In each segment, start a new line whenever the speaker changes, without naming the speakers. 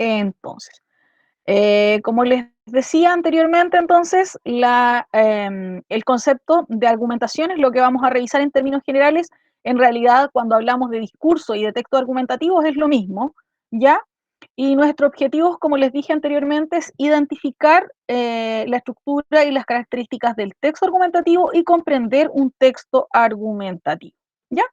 Entonces, como les decía anteriormente, entonces, el concepto de argumentación es lo que vamos a revisar en términos generales. En realidad, cuando hablamos de discurso y de texto argumentativo es lo mismo, ¿ya? Y nuestro objetivo, como les dije anteriormente, es identificar la estructura y las características del texto argumentativo y comprender un texto argumentativo, ¿ya?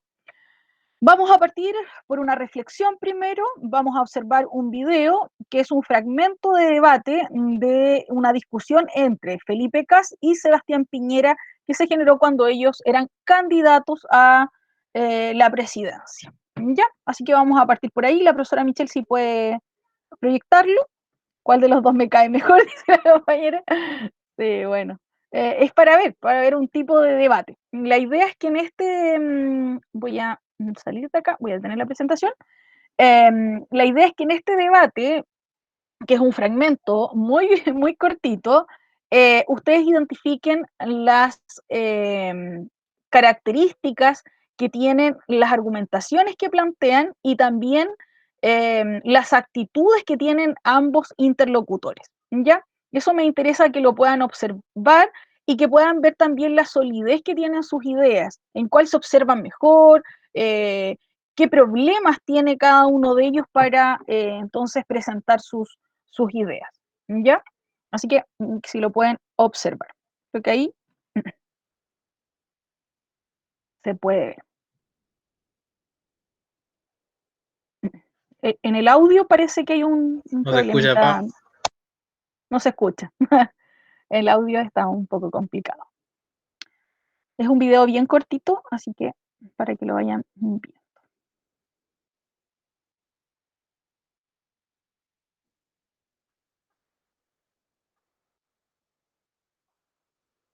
Vamos a partir por una reflexión primero, vamos a observar un video que es un fragmento de debate de una discusión entre Felipe Cas y Sebastián Piñera que se generó cuando ellos eran candidatos a la presidencia. ¿Ya? Así que vamos a partir por ahí. La profesora Michelle si puede proyectarlo. ¿Cuál de los dos me cae mejor? Dice la compañera. Sí, bueno. Es para ver un tipo de debate. La idea es que en este, voy a salir de acá, voy a detener la presentación. La idea es que en este debate, que es un fragmento muy, muy cortito, ustedes identifiquen las características que tienen las argumentaciones que plantean y también las actitudes que tienen ambos interlocutores, ¿ya? Eso me interesa que lo puedan observar y que puedan ver también la solidez que tienen sus ideas, en cuál se observan mejor, qué problemas tiene cada uno de ellos para entonces presentar sus ideas, ¿ya? Así que si lo pueden observar, porque ahí se puede ver. En el audio parece que hay un
No se escucha, pa.
problemita, no se escucha. El audio está un poco complicado. Es un video bien cortito, así que para que lo vayan viendo.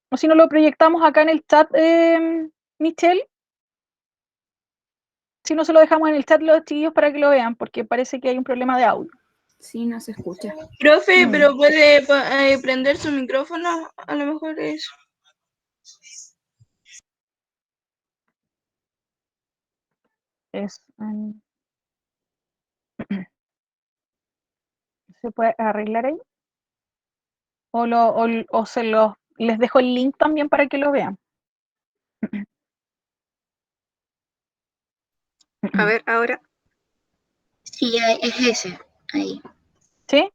O si no lo proyectamos acá en el chat, Michelle, si no se lo dejamos en el chat los chiquillos para que lo vean, porque parece que hay un problema de audio.
Sí, no se escucha.
Profe, pero puede prender su micrófono, a lo mejor es.
¿Se puede arreglar ahí? O se les dejo el link también para que lo vean.
A ver, ahora.
Sí, es ese, ahí.
¿Sí?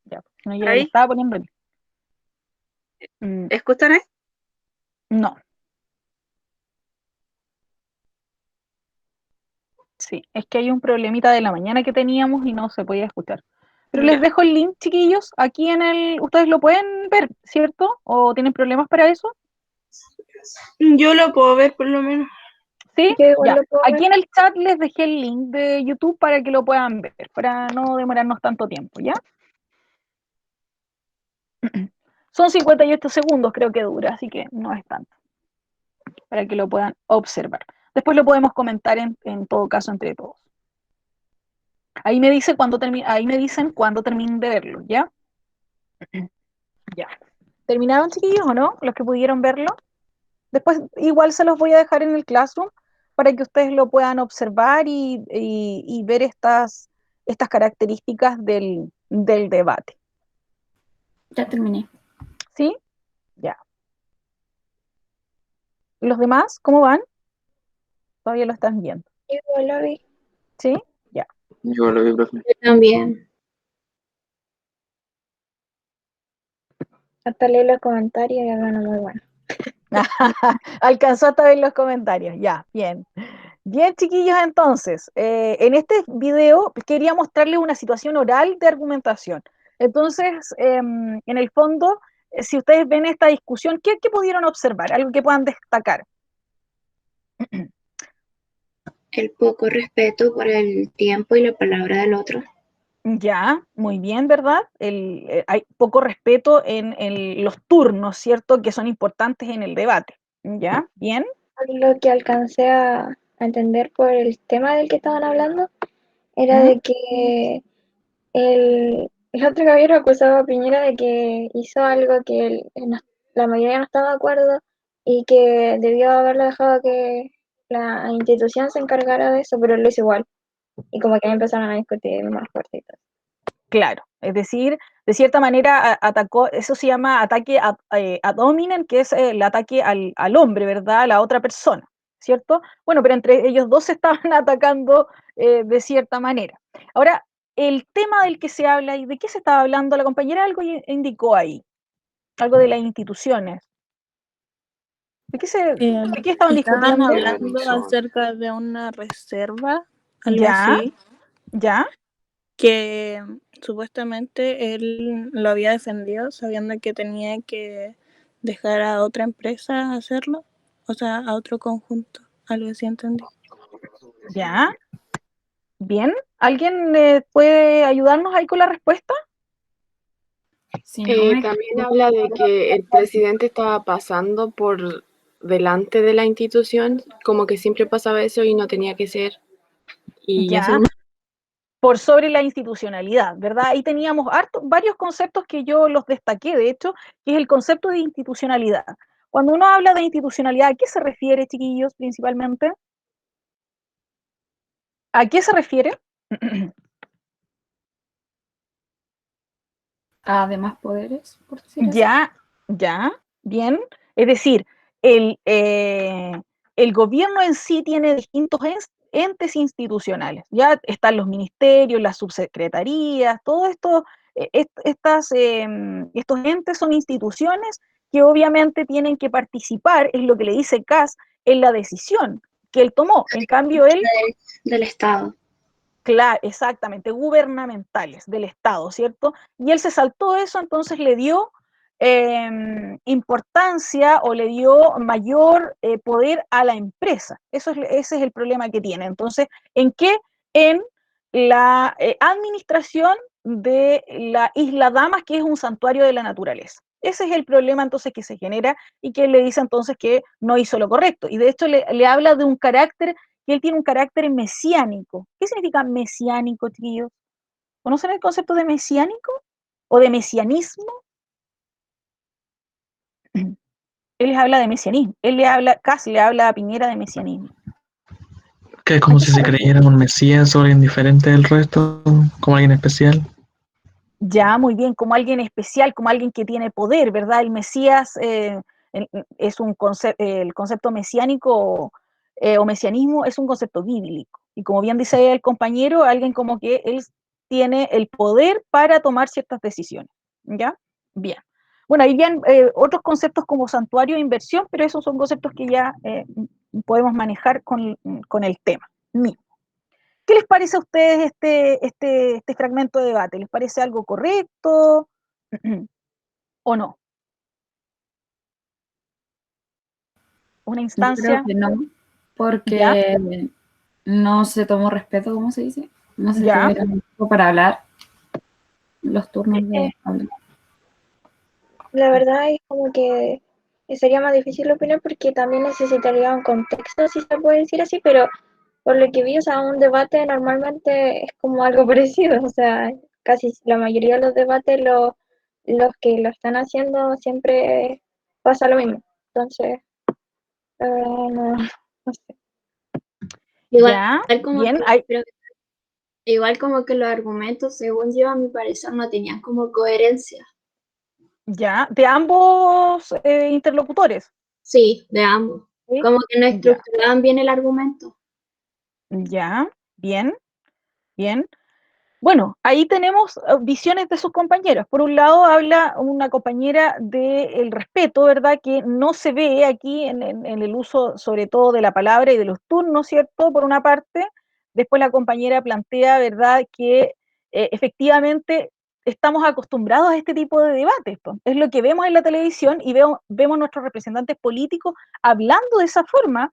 Ya, no, yo le
Ahí.
estaba poniendo el...
¿Escuchan ahí?
No. Sí, es que hay un problemita de la mañana que teníamos y no se podía escuchar. Pero les
Ya.
dejo el link, chiquillos, aquí en el... Ustedes lo pueden ver, ¿cierto? ¿O tienen problemas para eso?
Yo lo puedo ver por lo menos.
¿Sí?
Yo igual
Ya.
lo puedo
Aquí
ver.
en el chat les dejé el link de YouTube para que lo puedan ver, para no demorarnos tanto tiempo, ¿ya? Son 58 segundos creo que dura, así que no es tanto, para que lo puedan observar. Después lo podemos comentar en todo caso entre todos. Ahí me dicen cuando terminen de verlo, ¿ya? Ya. ¿Terminaron, chiquillos, o no? Los que pudieron verlo. Después igual se los voy a dejar en el Classroom para que ustedes lo puedan observar y ver estas características del debate.
Ya terminé.
¿Sí? Ya. ¿Los demás cómo van? Todavía lo están viendo.
Igual lo vi.
¿Sí? Ya.
Yo lo vi, profe.
Yo también.
Hasta leí los comentarios y hablan muy bueno.
Alcanzó hasta ver los comentarios. Ya, bien. Bien, chiquillos, entonces, en este video quería mostrarles una situación oral de argumentación. Entonces, en el fondo, si ustedes ven esta discusión, ¿qué pudieron observar? Algo que puedan destacar.
El poco respeto por el tiempo y la palabra del otro.
Ya, muy bien, ¿verdad? Hay poco respeto en los turnos, ¿cierto? Que son importantes en el debate. ¿Ya? Bien.
Lo que alcancé a entender por el tema del que estaban hablando era
¿Mm?
de que el otro caballero acusaba a Piñera de que hizo algo que la mayoría no estaba de acuerdo y que debió haberlo dejado que la institución se encargara de eso, pero él lo hizo igual. Y como que empezaron a discutir más fuerte y todo.
Claro, es decir, de cierta manera atacó, eso se llama ataque ad hominem, que es el ataque al hombre, ¿verdad? A la otra persona, ¿cierto? Bueno, pero entre ellos dos se estaban atacando de cierta manera. Ahora, el tema del que se habla y de qué se estaba hablando, la compañera algo indicó ahí, algo de las instituciones. ¿De qué estaban
Estaban
discutiendo?
hablando acerca de una reserva, algo
Ya,
así,
ya,
que supuestamente él lo había defendido sabiendo que tenía que dejar a otra empresa hacerlo, o sea, a otro conjunto, algo así entendí.
ya. Bien. ¿Alguien puede ayudarnos ahí con la respuesta?
Si no me
También
equivoco,
habla de que el presidente estaba pasando por delante de la institución, como que siempre pasaba eso y no tenía que ser. Y eso
Ya.
nomás.
Por sobre la institucionalidad, ¿verdad? Ahí teníamos varios conceptos que yo los destaqué, de hecho, que es el concepto de institucionalidad. Cuando uno habla de institucionalidad, ¿a qué se refiere, chiquillos, principalmente? ¿A qué se refiere?
además poderes, por decir así.
Ya, ya, bien. Es decir, el gobierno en sí tiene distintos entes institucionales. Ya están los ministerios, las subsecretarías, todo esto, estos entes son instituciones que obviamente tienen que participar, es lo que le dice Kass, en la decisión que él tomó. En cambio, él
Del Estado.
claro, exactamente, gubernamentales del Estado, ¿cierto? Y él se saltó eso, entonces le dio importancia o le dio mayor poder a la empresa. Ese es el problema que tiene. Entonces, ¿en qué? En la administración de la Isla Damas, que es un santuario de la naturaleza. Ese es el problema entonces que se genera y que él le dice entonces que no hizo lo correcto. Y de hecho le habla de un carácter que él tiene un carácter mesiánico. ¿Qué significa mesiánico, tío? ¿Conocen el concepto de mesiánico o de mesianismo? Él les habla de mesianismo. Casi le habla a Piñera de mesianismo.
Que es como si se creyera un mesías o alguien diferente del resto, como alguien especial.
Ya, muy bien, como alguien especial, como alguien que tiene poder, ¿verdad? El Mesías es el concepto mesiánico o mesianismo es un concepto bíblico. Y como bien dice el compañero, alguien como que él tiene el poder para tomar ciertas decisiones. ¿Ya? Bien. Bueno, ahí bien otros conceptos como santuario e inversión, pero esos son conceptos que ya podemos manejar con el tema mismo. ¿Qué les parece a ustedes este fragmento de debate? ¿Les parece algo correcto o no? Una
Yo creo
instancia,
que no,
ya,
porque no se tomó respeto, ¿cómo se dice? No se
ya,
tuvieron tiempo para hablar los turnos
Eh,
de hablar.
La verdad es como que sería más difícil opinar porque también necesitaría un contexto, si se puede decir así, pero por lo que vi, o sea, un debate normalmente es como algo parecido, o sea, casi la mayoría de los debates, los que lo están haciendo siempre pasa lo mismo. Entonces, no, no sé.
Igual
ya,
como
bien,
que, pero igual como que los argumentos, según yo, a mi parecer, no tenían como coherencia.
ya, de ambos interlocutores.
Sí, de ambos.
¿Sí?
Como que no
Ya,
estructuraban bien el argumento.
ya, bien, bien. Bueno, ahí tenemos visiones de sus compañeros. Por un lado, habla una compañera del respeto, ¿verdad? Que no se ve aquí en el uso, sobre todo, de la palabra y de los turnos, ¿cierto? Por una parte. Después la compañera plantea, ¿verdad?, que efectivamente estamos acostumbrados a este tipo de debates. Pues. Es lo que vemos en la televisión y vemos nuestros representantes políticos hablando de esa forma,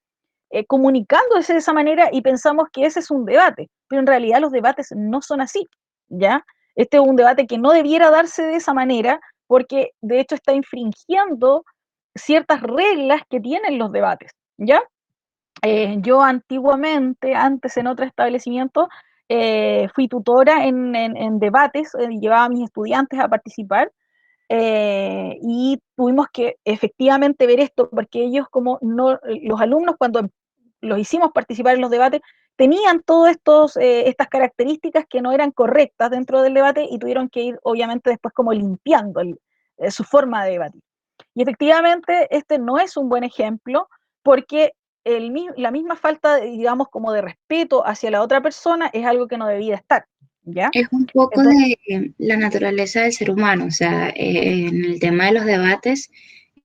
comunicándose de esa manera y pensamos que ese es un debate, pero en realidad los debates no son así, ¿ya? Este es un debate que no debiera darse de esa manera porque de hecho está infringiendo ciertas reglas que tienen los debates, ¿ya? Yo antiguamente, antes en otro establecimiento, fui tutora en debates, llevaba a mis estudiantes a participar y tuvimos que efectivamente ver esto, porque ellos como no, los alumnos cuando los hicimos participar en los debates, tenían todas estas características que no eran correctas dentro del debate y tuvieron que ir, obviamente, después como limpiando su forma de debatir. Y efectivamente, este no es un buen ejemplo porque la misma falta, digamos, como de respeto hacia la otra persona es algo que no debía estar, ¿ya?
Es un poco
Entonces,
de la naturaleza del ser humano, o sea, en el tema de los debates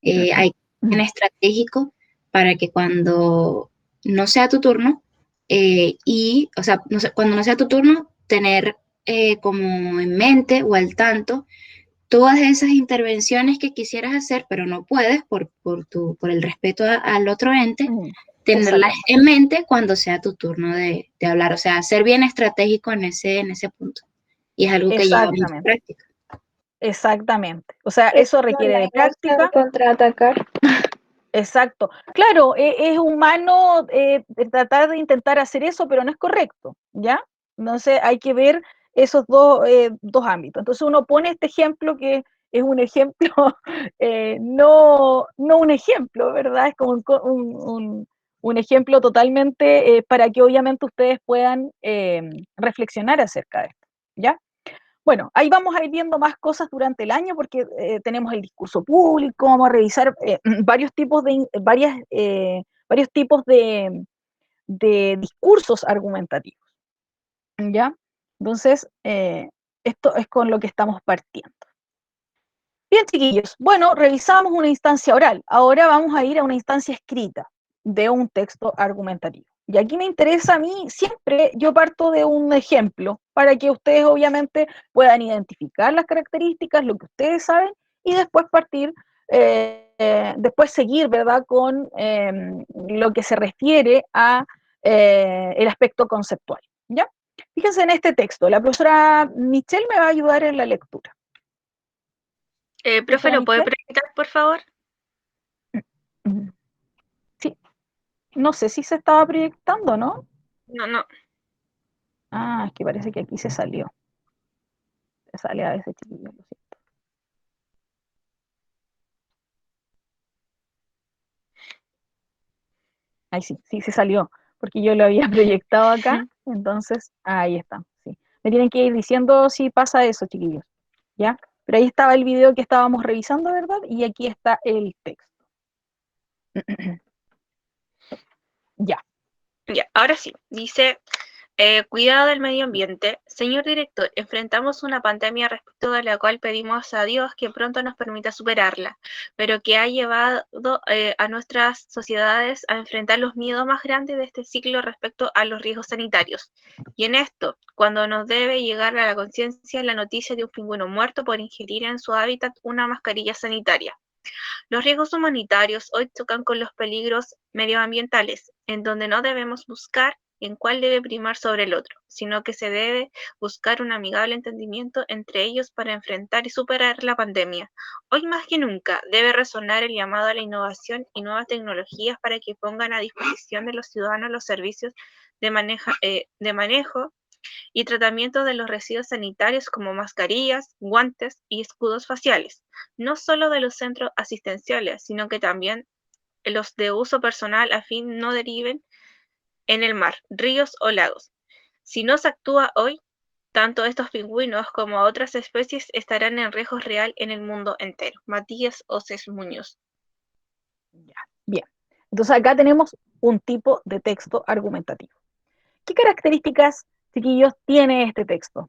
hay que ser estratégico para que cuando no sea tu turno, o sea, cuando no sea tu turno, tener como en mente o al tanto todas esas intervenciones que quisieras hacer, pero no puedes por el respeto al otro ente, tenerlas en mente cuando sea tu turno de hablar, o sea, ser bien estratégico en ese punto. Y es algo que lleva mucha práctica.
Exactamente. O sea, eso requiere de práctica.
Contraatacar.
Exacto. Claro, es humano tratar de intentar hacer eso, pero no es correcto, ¿ya? Entonces hay que ver esos dos ámbitos. Entonces uno pone este ejemplo que es un ejemplo, no un ejemplo, ¿verdad? Es como un ejemplo totalmente para que obviamente ustedes puedan reflexionar acerca de esto, ¿ya? Bueno, ahí vamos a ir viendo más cosas durante el año porque tenemos el discurso público, vamos a revisar varios tipos de discursos argumentativos, ¿ya? Entonces, esto es con lo que estamos partiendo. Bien, chiquillos, bueno, revisamos una instancia oral, ahora vamos a ir a una instancia escrita de un texto argumentativo. Y aquí me interesa a mí, siempre yo parto de un ejemplo para que ustedes obviamente puedan identificar las características, lo que ustedes saben, y después después seguir, ¿verdad?, con lo que se refiere a el aspecto conceptual, ¿ya? Fíjense en este texto, la profesora Michelle me va a ayudar en la lectura.
Profe, ¿lo puede proyectar, por favor?
Sí, no sé si se estaba proyectando, ¿no?
No.
Ah, es que parece que aquí se salió. Se sale a veces, chiquillo, lo siento. Ahí sí se salió, porque yo lo había proyectado acá, entonces ahí está, sí. Me tienen que ir diciendo si pasa eso, chiquillos, ¿ya? Pero ahí estaba el video que estábamos revisando, ¿verdad? Y aquí está el texto. Ya.
Ya, ahora sí, dice, cuidado del medio ambiente. Señor director, enfrentamos una pandemia respecto de la cual pedimos a Dios que pronto nos permita superarla, pero que ha llevado a nuestras sociedades a enfrentar los miedos más grandes de este ciclo respecto a los riesgos sanitarios. Y en esto, cuando nos debe llegar a la conciencia la noticia de un pingüino muerto por ingerir en su hábitat una mascarilla sanitaria. Los riesgos humanitarios hoy chocan con los peligros medioambientales, en donde no debemos buscar en cuál debe primar sobre el otro, sino que se debe buscar un amigable entendimiento entre ellos para enfrentar y superar la pandemia. Hoy más que nunca debe resonar el llamado a la innovación y nuevas tecnologías para que pongan a disposición de los ciudadanos los servicios de manejo y tratamiento de los residuos sanitarios como mascarillas, guantes y escudos faciales, no solo de los centros asistenciales, sino que también los de uso personal a fin no deriven en el mar, ríos o lagos. Si no se actúa hoy, tanto estos pingüinos como otras especies estarán en riesgo real en el mundo entero. Matías Oces Muñoz.
Ya, bien. Entonces acá tenemos un tipo de texto argumentativo. ¿Qué características, chiquillos, tiene este texto?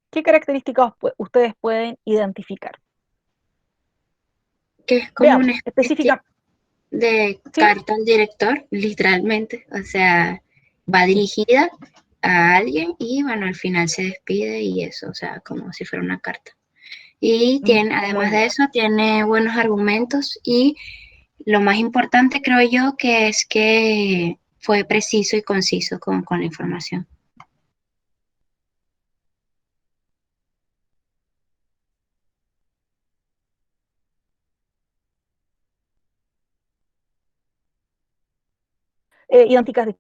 ¿Qué características ustedes pueden identificar?
Que es como
Veamos,
una especie de carta al director, literalmente. O sea, va dirigida a alguien y bueno, al final se despide y eso, o sea, como si fuera una carta. Y tiene, además de eso, tiene buenos argumentos y lo más importante creo yo que es que fue preciso y conciso con la información.
Idénticas de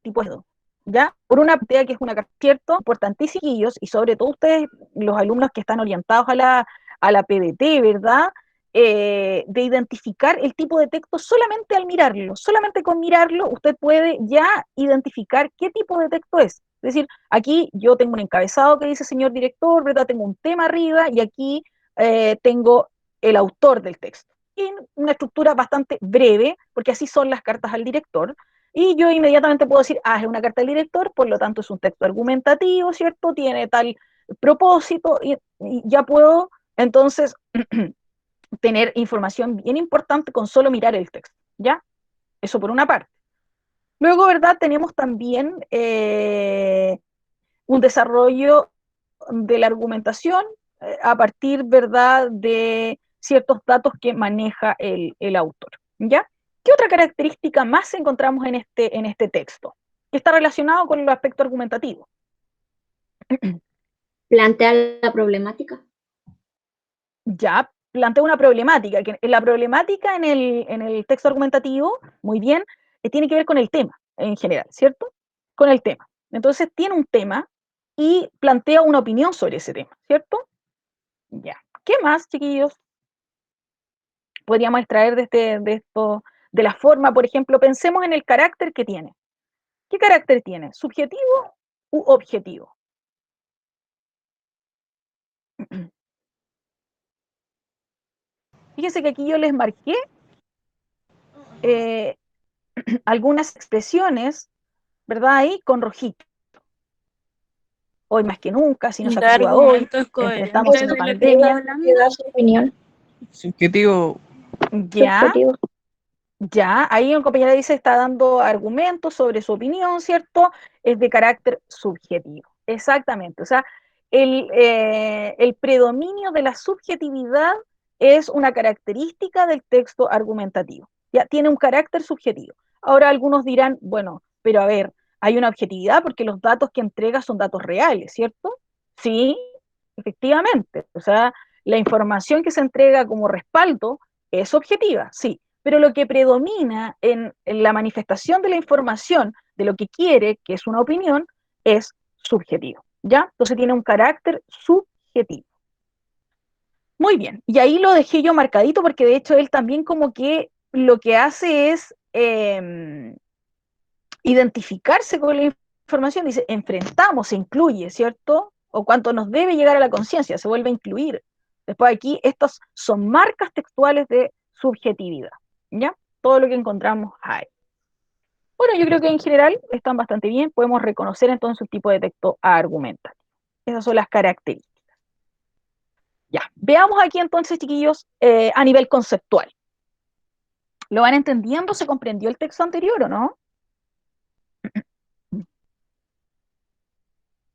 tipo de ¿ya? Por una parte, que es una carta, ¿cierto? Importantísimos, y sobre todo ustedes, los alumnos que están orientados a la PDT, ¿verdad? de identificar el tipo de texto solamente al mirarlo. Solamente con mirarlo usted puede ya identificar qué tipo de texto es. Es decir, aquí yo tengo un encabezado que dice señor director, ¿verdad? Tengo un tema arriba y aquí tengo el autor del texto. Y una estructura bastante breve, porque así son las cartas al director. Y yo inmediatamente puedo decir, es una carta del director, por lo tanto es un texto argumentativo, ¿cierto? Tiene tal propósito y ya puedo entonces tener información bien importante con solo mirar el texto, ¿ya? Eso por una parte. Luego, ¿verdad? Tenemos también un desarrollo de la argumentación a partir, ¿verdad?, de ciertos datos que maneja el autor, ¿ya? ¿Qué otra característica más encontramos en este texto? Que está relacionado con el aspecto argumentativo.
Plantea la problemática.
Ya, plantea una problemática, que la problemática en el texto argumentativo, muy bien, tiene que ver con el tema en general, ¿cierto? Con el tema. Entonces tiene un tema y plantea una opinión sobre ese tema, ¿cierto? Ya. ¿Qué más, chiquillos? Podríamos extraer de la forma, por ejemplo, pensemos en el carácter que tiene. ¿Qué carácter tiene? ¿Subjetivo u objetivo? Fíjense que aquí yo les marqué algunas expresiones, ¿verdad? Ahí con rojito. Hoy más que nunca, si no se actúa hoy, enfrentamos una pandemia.
Da su opinión.
Subjetivo.
Ya,
Subjetivo.
ya, ahí el compañero dice, está dando argumentos sobre su opinión, ¿cierto? Es de carácter subjetivo. Exactamente, o sea, el predominio de la subjetividad es una característica del texto argumentativo. Ya, tiene un carácter subjetivo. Ahora algunos dirán, bueno, pero a ver, hay una objetividad porque los datos que entrega son datos reales, ¿cierto? Sí, efectivamente. O sea, la información que se entrega como respaldo es objetiva, sí, pero lo que predomina en la manifestación de la información, de lo que quiere, que es una opinión, es subjetivo, ¿ya? Entonces tiene un carácter subjetivo. Muy bien, y ahí lo dejé yo marcadito porque de hecho él también como que lo que hace es identificarse con la información, dice, enfrentamos, se incluye, ¿cierto? O cuánto nos debe llegar a la conciencia, se vuelve a incluir. Después aquí, estas son marcas textuales de subjetividad, ¿ya? Todo lo que encontramos ahí. Bueno, yo creo que en general están bastante bien, podemos reconocer entonces el tipo de texto argumentativo. Esas son las características. Ya, veamos aquí entonces, chiquillos, a nivel conceptual. ¿Lo van entendiendo? ¿Se comprendió el texto anterior o no?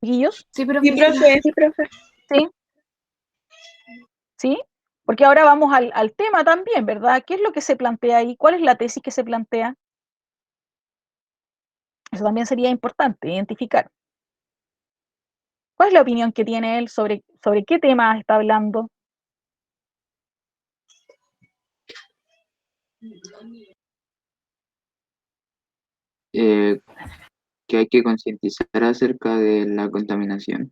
¿Chiquillos?
Sí, profe.
Sí, profe.
Sí, profe.
¿Sí? ¿Sí? Porque ahora vamos al tema también, ¿verdad? ¿Qué es lo que se plantea ahí? ¿Cuál es la tesis que se plantea? Eso también sería importante, identificar. ¿Cuál es la opinión que tiene él sobre qué tema está hablando?
Que hay que concientizar acerca de la contaminación.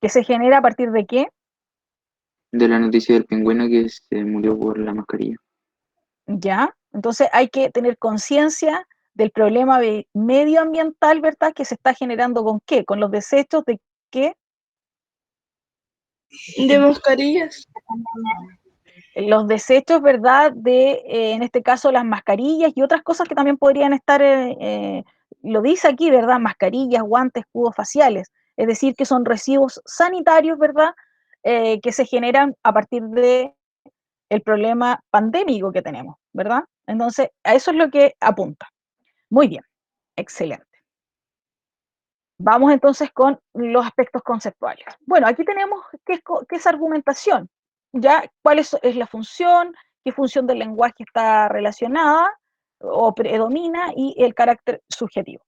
¿Que se genera a partir de qué?
De la noticia del pingüino que se murió por la mascarilla.
¿Ya? Entonces hay que tener conciencia del problema medioambiental, ¿verdad? Que se está generando ¿con qué? Con los desechos de qué?
De mascarillas.
Los desechos, ¿verdad? De, en este caso, las mascarillas y otras cosas que también podrían estar, lo dice aquí, ¿verdad? Mascarillas, guantes, escudos faciales. Es decir, que son residuos sanitarios, ¿verdad? Que se generan a partir de el problema pandémico que tenemos, ¿verdad? Entonces, a eso es lo que apunta. Muy bien, excelente. Vamos entonces con los aspectos conceptuales. Bueno, aquí tenemos qué es argumentación, ¿ya? ¿Cuál es la función? ¿Qué función del lenguaje está relacionada o predomina? Y el carácter subjetivo.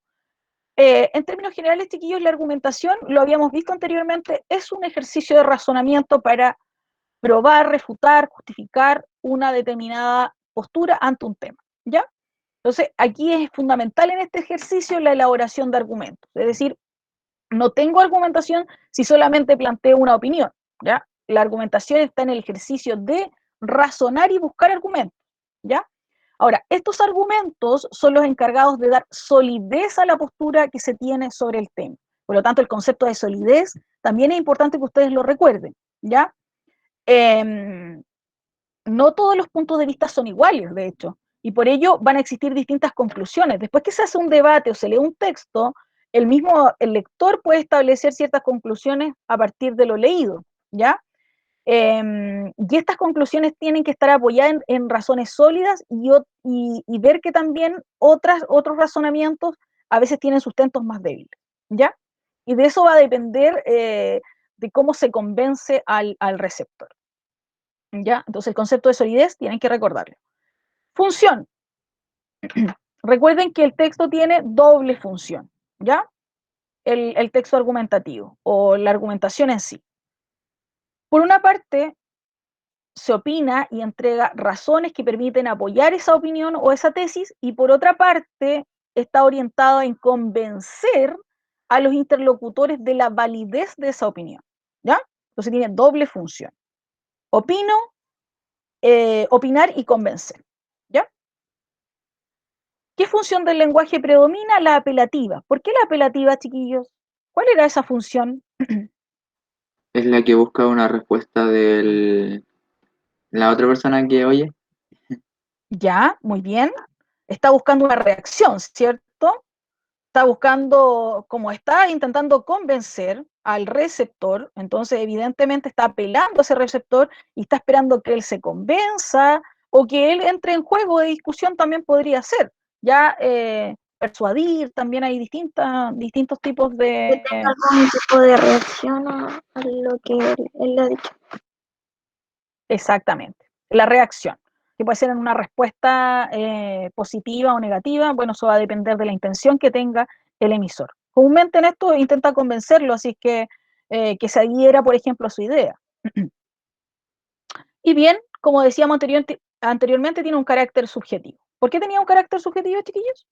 En términos generales, chiquillos, la argumentación, lo habíamos visto anteriormente, es un ejercicio de razonamiento para probar, refutar, justificar una determinada postura ante un tema, ¿ya? Entonces, aquí es fundamental en este ejercicio la elaboración de argumentos, es decir, no tengo argumentación si solamente planteo una opinión, ¿ya? la argumentación está en el ejercicio de razonar y buscar argumentos, ¿ya? Ahora, estos argumentos son los encargados de dar solidez a la postura que se tiene sobre el tema. Por lo tanto, el concepto de solidez también es importante que ustedes lo recuerden, ¿ya? No todos los puntos de vista son iguales, de hecho, y por ello van a existir distintas conclusiones. Después que se hace un debate o se lee un texto, el lector puede establecer ciertas conclusiones a partir de lo leído, ¿ya? Y estas conclusiones tienen que estar apoyadas en razones sólidas y ver que también otros razonamientos a veces tienen sustentos más débiles, ¿ya? Y de eso va a depender de cómo se convence al receptor, ¿ya? Entonces el concepto de solidez tienen que recordarlo. Función. Recuerden que el texto tiene doble función, ¿ya? El texto argumentativo o la argumentación en sí. Por una parte, se opina y entrega razones que permiten apoyar esa opinión o esa tesis, y por otra parte, está orientado en convencer a los interlocutores de la validez de esa opinión, ¿ya? Entonces tiene doble función. Opinar y convencer, ¿ya? ¿Qué función del lenguaje predomina? La apelativa. ¿Por qué la apelativa, chiquillos? ¿Cuál era esa función?
Es la que busca una respuesta de la otra persona que oye.
Ya, muy bien. Está buscando una reacción, ¿cierto? Está buscando, como está intentando convencer al receptor, entonces evidentemente está apelando a ese receptor y está esperando que él se convenza o que él entre en juego de discusión, también podría ser. Ya persuadir, también hay distintos tipos
Que tenga algún tipo de reacción a lo que él le ha dicho.
Exactamente, la reacción, que puede ser en una respuesta positiva o negativa. Bueno, eso va a depender de la intención que tenga el emisor. Comúnmente en esto intenta convencerlo, así que se adhiera, por ejemplo, a su idea. Y bien, como decíamos anteriormente, tiene un carácter subjetivo. ¿Por qué tenía un carácter subjetivo, chiquillos?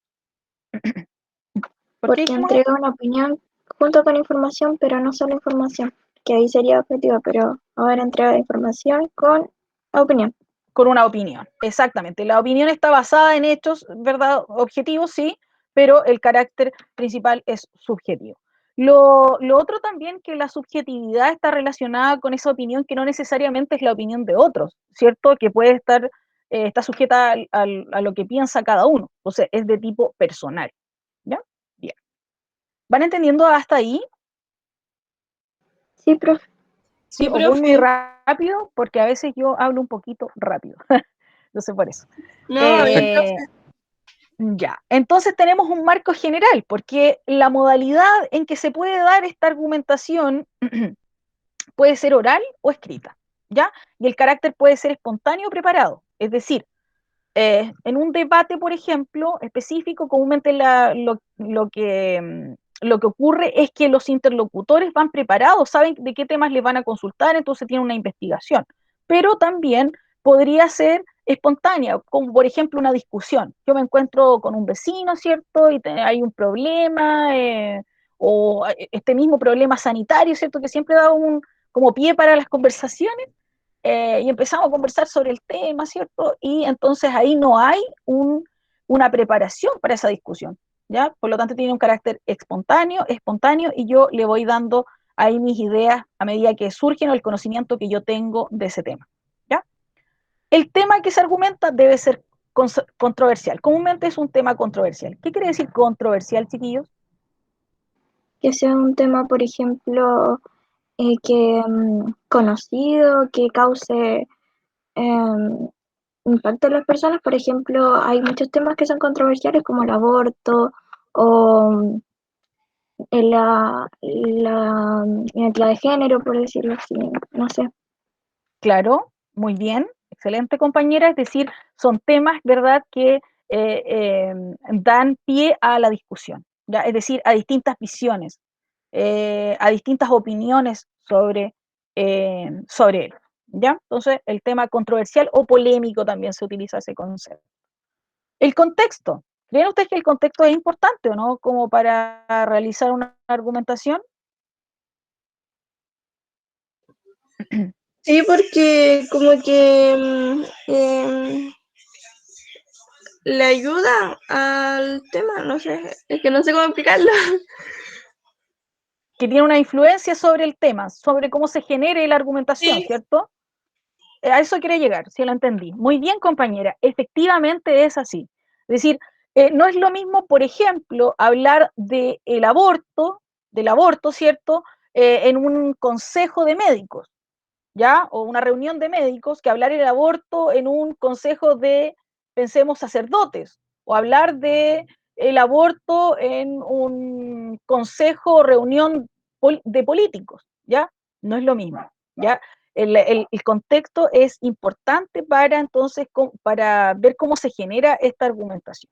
Porque entrega una opinión junto con información, pero no solo información, que ahí sería objetivo, pero ahora entrega información con opinión.
Con una opinión, exactamente. La opinión está basada en hechos, ¿verdad? Objetivos, sí, pero el carácter principal es subjetivo. Lo otro también, que la subjetividad está relacionada con esa opinión que no necesariamente es la opinión de otros, ¿cierto? Que puede estar, está sujeta a lo que piensa cada uno. Entonces, es de tipo personal, ¿ya? Bien. ¿Van entendiendo hasta ahí?
Sí, profe.
Sí, o voy muy rápido, porque a veces yo hablo un poquito rápido. No sé por eso.
No,
Ya, entonces tenemos un marco general, porque la modalidad en que se puede dar esta argumentación puede ser oral o escrita, ¿ya? Y el carácter puede ser espontáneo o preparado. Es decir, en un debate, por ejemplo, específico, comúnmente lo que ocurre es que los interlocutores van preparados, saben de qué temas les van a consultar, entonces tienen una investigación. Pero también podría ser espontánea, como por ejemplo una discusión. Yo me encuentro con un vecino, ¿cierto? Y hay un problema, o este mismo problema sanitario, ¿cierto? Que siempre da como pie para las conversaciones. Y empezamos a conversar sobre el tema, ¿cierto? Y entonces ahí no hay una preparación para esa discusión, ¿ya? Por lo tanto tiene un carácter espontáneo, y yo le voy dando ahí mis ideas a medida que surgen o el conocimiento que yo tengo de ese tema, ¿ya? El tema que se argumenta debe ser controversial. Comúnmente es un tema controversial. ¿Qué quiere decir controversial, chiquillos?
Que sea un tema, por ejemplo, que conocido, que cause impacto en las personas. Por ejemplo, hay muchos temas que son controversiales, como el aborto o la identidad de género, por decirlo así, no sé.
Claro, muy bien, excelente compañera, es decir, son temas, ¿verdad?, que dan pie a la discusión, ¿ya? Es decir, a distintas visiones, a distintas opiniones sobre él, ¿ya? Entonces, el tema controversial o polémico también se utiliza ese concepto. El contexto. ¿Creen ustedes que el contexto es importante o no como para realizar una argumentación?
Sí, porque como que le ayuda al tema, no sé, es que no sé cómo explicarlo.
Que tiene una influencia sobre el tema, sobre cómo se genere la argumentación,
Sí.
¿cierto? A eso quiere llegar, si lo entendí. Muy bien, compañera, efectivamente es así. Es decir, no es lo mismo, por ejemplo, hablar del aborto, ¿cierto? En un consejo de médicos, ¿ya? O una reunión de médicos, que hablar del aborto en un consejo de, pensemos, sacerdotes, o hablar de el aborto en un consejo o reunión de políticos, ¿ya? No es lo mismo, ¿ya? El contexto es importante para entonces, para ver cómo se genera esta argumentación.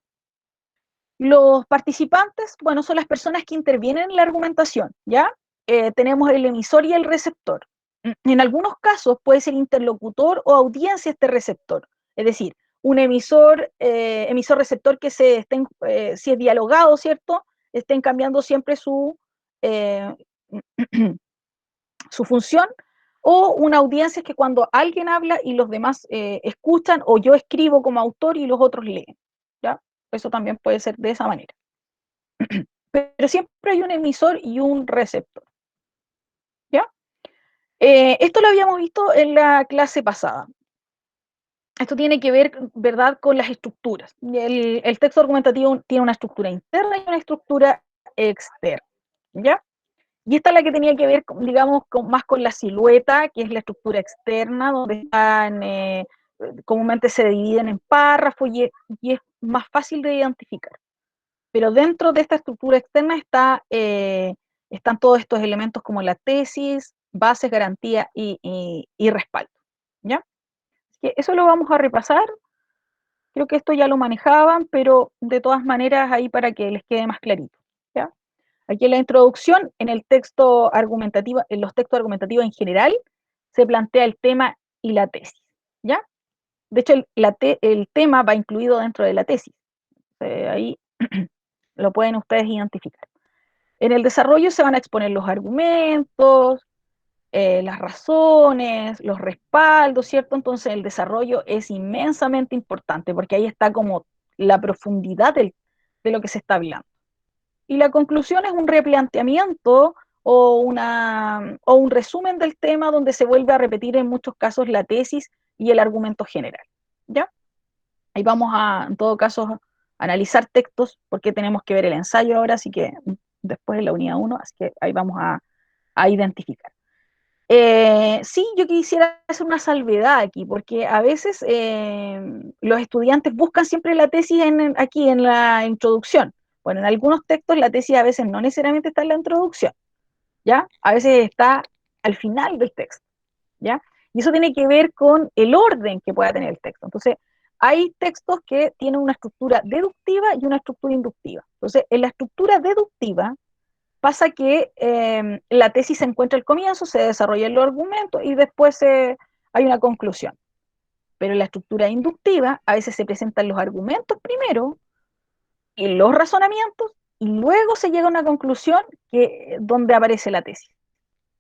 Los participantes, bueno, son las personas que intervienen en la argumentación, ¿ya? Tenemos el emisor y el receptor. En algunos casos puede ser interlocutor o audiencia este receptor, es decir, un emisor-receptor que se estén, si es dialogado, ¿cierto? Estén cambiando siempre eh, su función, o una audiencia que cuando alguien habla y los demás escuchan, o yo escribo como autor y los otros leen, ¿ya? Eso también puede ser de esa manera. Pero siempre hay un emisor y un receptor, ¿ya? Esto lo habíamos visto en la clase pasada. Esto tiene que ver, ¿verdad?, con las estructuras. El texto argumentativo tiene una estructura interna y una estructura externa, ¿ya? Y esta es la que tenía que ver, digamos, más con la silueta, que es la estructura externa, donde están, comúnmente se dividen en párrafos y es más fácil de identificar. Pero dentro de esta estructura externa están todos estos elementos como la tesis, bases, garantía y respaldo, ¿ya? Así que eso lo vamos a repasar. Creo que esto ya lo manejaban, pero de todas maneras ahí para que les quede más clarito, ¿ya? Aquí en la introducción, en el texto argumentativo, en los textos argumentativos en general, se plantea el tema y la tesis, ¿ya? De hecho, el tema va incluido dentro de la tesis. Ahí lo pueden ustedes identificar. En el desarrollo se van a exponer los argumentos, las razones, los respaldos, ¿cierto? Entonces el desarrollo es inmensamente importante porque ahí está como la profundidad de lo que se está hablando. Y la conclusión es un replanteamiento o un resumen del tema donde se vuelve a repetir en muchos casos la tesis y el argumento general, ¿ya? Ahí vamos a, en todo caso, a analizar textos porque tenemos que ver el ensayo ahora, así que después de la unidad 1, así que ahí vamos a identificar. Sí, yo quisiera hacer una salvedad aquí, porque a veces los estudiantes buscan siempre la tesis aquí en la introducción. Bueno, en algunos textos la tesis a veces no necesariamente está en la introducción, ¿ya? A veces está al final del texto, ¿ya? Y eso tiene que ver con el orden que pueda tener el texto. Entonces, hay textos que tienen una estructura deductiva y una estructura inductiva. Entonces, en la estructura deductiva, pasa que la tesis se encuentra al comienzo, se desarrolla el argumento y después hay una conclusión. Pero en la estructura inductiva a veces se presentan los argumentos primero y los razonamientos y luego se llega a una conclusión donde aparece la tesis,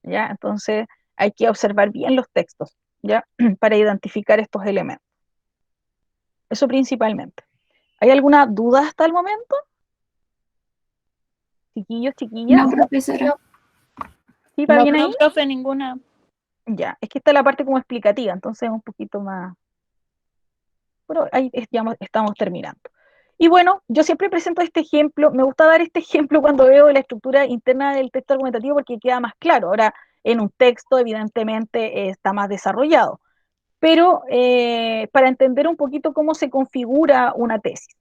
¿ya? Entonces hay que observar bien los textos, ¿ya? Para identificar estos elementos. Eso principalmente. ¿Hay alguna duda hasta el momento? Chiquillos, chiquillas.
No, profesora.
¿Sí, va bien ahí?
No, profe, ninguna.
Ya, es que esta es la parte como explicativa, entonces un poquito más, pero ahí ya estamos terminando. Y bueno, yo siempre presento este ejemplo, me gusta dar este ejemplo cuando veo la estructura interna del texto argumentativo porque queda más claro. Ahora, en un texto evidentemente está más desarrollado, pero para entender un poquito cómo se configura una tesis.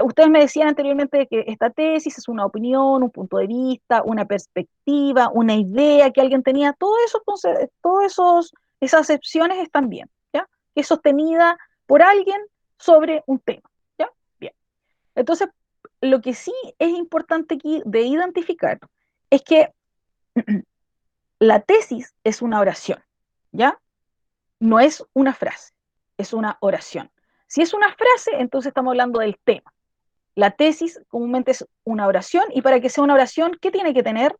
Ustedes me decían anteriormente que esta tesis es una opinión, un punto de vista, una perspectiva, una idea que alguien tenía. Todo eso, entonces, esas acepciones están bien, ¿ya? Que es sostenida por alguien sobre un tema, ¿ya? Bien. Entonces, lo que sí es importante aquí de identificar es que la tesis es una oración, ¿ya? No es una frase, es una oración. Si es una frase, entonces estamos hablando del tema. La tesis comúnmente es una oración, y para que sea una oración, ¿qué tiene que tener?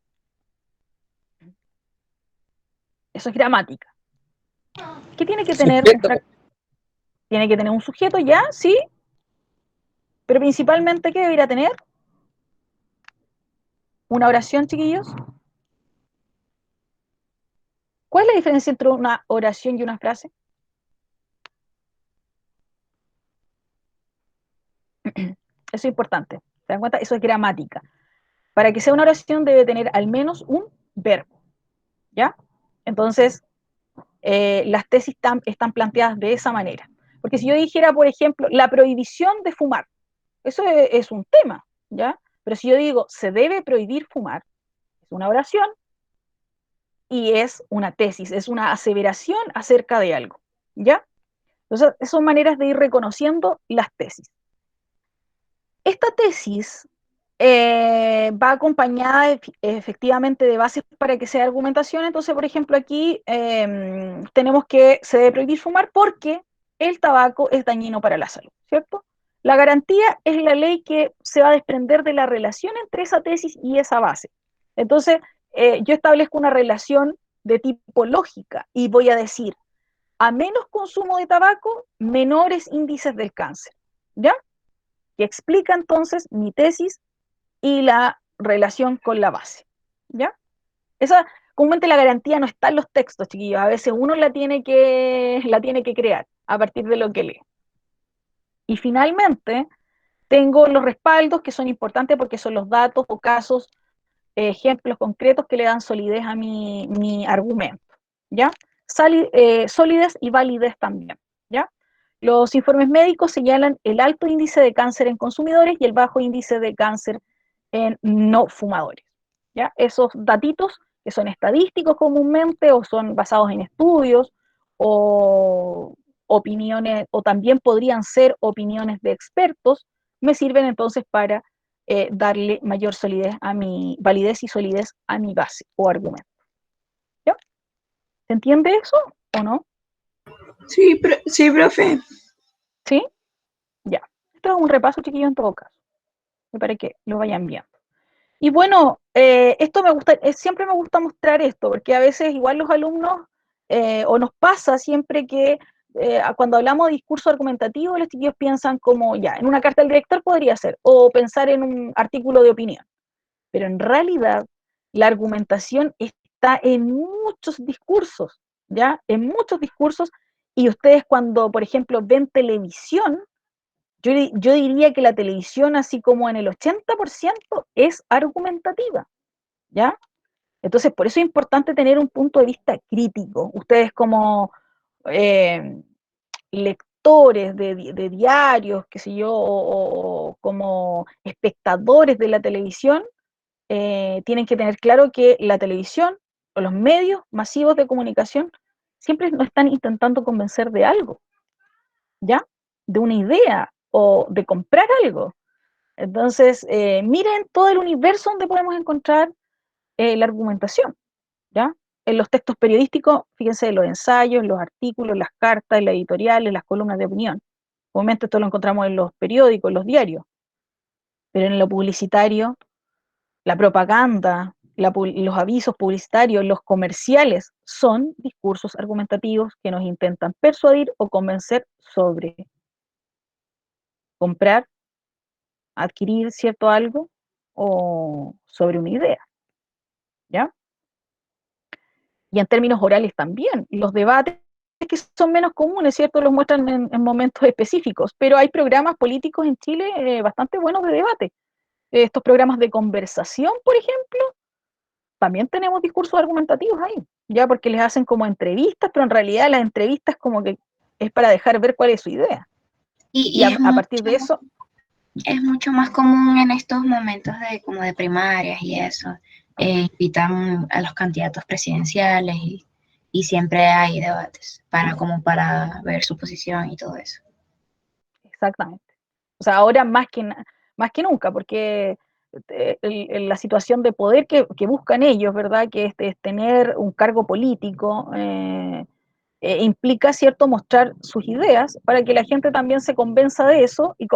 Eso es gramática, ¿Qué tiene que tener tiene que tener un sujeto ya, sí, pero principalmente, ¿qué debería tener? Una oración, chiquillos. ¿Cuál es la diferencia entre una oración y una frase? Eso es importante. ¿Se dan cuenta? Eso es gramática. Para que sea una oración debe tener al menos un verbo. ¿Ya? Entonces, las tesis están planteadas de esa manera. Porque si yo dijera, por ejemplo, la prohibición de fumar, eso es un tema, ¿ya? Pero si yo digo, se debe prohibir fumar, es una oración y es una tesis, es una aseveración acerca de algo, ¿ya? Entonces, son maneras de ir reconociendo las tesis. Esta tesis va acompañada efectivamente de bases para que sea argumentación. Entonces, por ejemplo, aquí tenemos que se debe prohibir fumar porque el tabaco es dañino para la salud, ¿cierto? La garantía es la ley que se va a desprender de la relación entre esa tesis y esa base. Entonces, yo establezco una relación de tipo lógica y voy a decir, a menos consumo de tabaco, menores índices del cáncer, ¿ya? Que explica entonces mi tesis y la relación con la base, ¿ya? Esa, comúnmente la garantía no está en los textos, chiquillos, a veces uno la tiene que crear a partir de lo que lee. Y finalmente, tengo los respaldos que son importantes porque son los datos o casos, ejemplos concretos que le dan solidez a mi argumento, ¿ya? Solidez y validez también, ¿ya? Los informes médicos señalan el alto índice de cáncer en consumidores y el bajo índice de cáncer en no fumadores, ¿ya? Esos datitos que son estadísticos comúnmente o son basados en estudios o opiniones, o también podrían ser opiniones de expertos, me sirven entonces para darle mayor solidez a mi validez y solidez a mi base o argumento. ¿Ya? ¿Se entiende eso o no?
Sí, sí, profe.
¿Sí? Ya. Esto es un repaso, chiquillo, en todo caso, para que lo vayan viendo. Y bueno, esto me gusta, siempre me gusta mostrar esto, porque a veces igual los alumnos, o nos pasa siempre que cuando hablamos de discurso argumentativo, los chiquillos piensan como, ya, en una carta del director podría ser, o pensar en un artículo de opinión. Pero en realidad, la argumentación está en muchos discursos, ¿ya? En muchos discursos, y ustedes cuando, por ejemplo, ven televisión, yo diría que la televisión, así como en el 80%, es argumentativa, ¿ya? Entonces, por eso es importante tener un punto de vista crítico. Ustedes como lectores de diarios, qué sé yo, o como espectadores de la televisión, tienen que tener claro que la televisión o los medios masivos de comunicación siempre nos están intentando convencer de algo, ¿ya? De una idea o de comprar algo. Entonces, miren todo el universo donde podemos encontrar la argumentación, ¿ya? En los textos periodísticos, fíjense, los ensayos, los artículos, las cartas, las editoriales, las columnas de opinión. Obviamente esto lo encontramos en los periódicos, en los diarios, pero en lo publicitario, la propaganda, los avisos publicitarios, los comerciales, son discursos argumentativos que nos intentan persuadir o convencer sobre comprar, adquirir cierto algo o sobre una idea, ¿ya? Y en términos orales también, los debates que son menos comunes, ¿cierto? Los muestran en momentos específicos, pero hay programas políticos en Chile bastante buenos de debate. Estos programas de conversación, por ejemplo, también tenemos discursos argumentativos ahí, ya porque les hacen como entrevistas, pero en realidad las entrevistas como que es para dejar ver cuál es su idea. Y a partir de eso...
Es mucho más común en estos momentos como de primarias y eso. Invitan a los candidatos presidenciales y siempre hay debates para ver su posición y todo eso.
Exactamente. O sea, ahora más que nunca, porque la situación de poder que buscan ellos, ¿verdad? Que es tener un cargo político, implica, ¿cierto?, mostrar sus ideas para que la gente también se convenza de eso y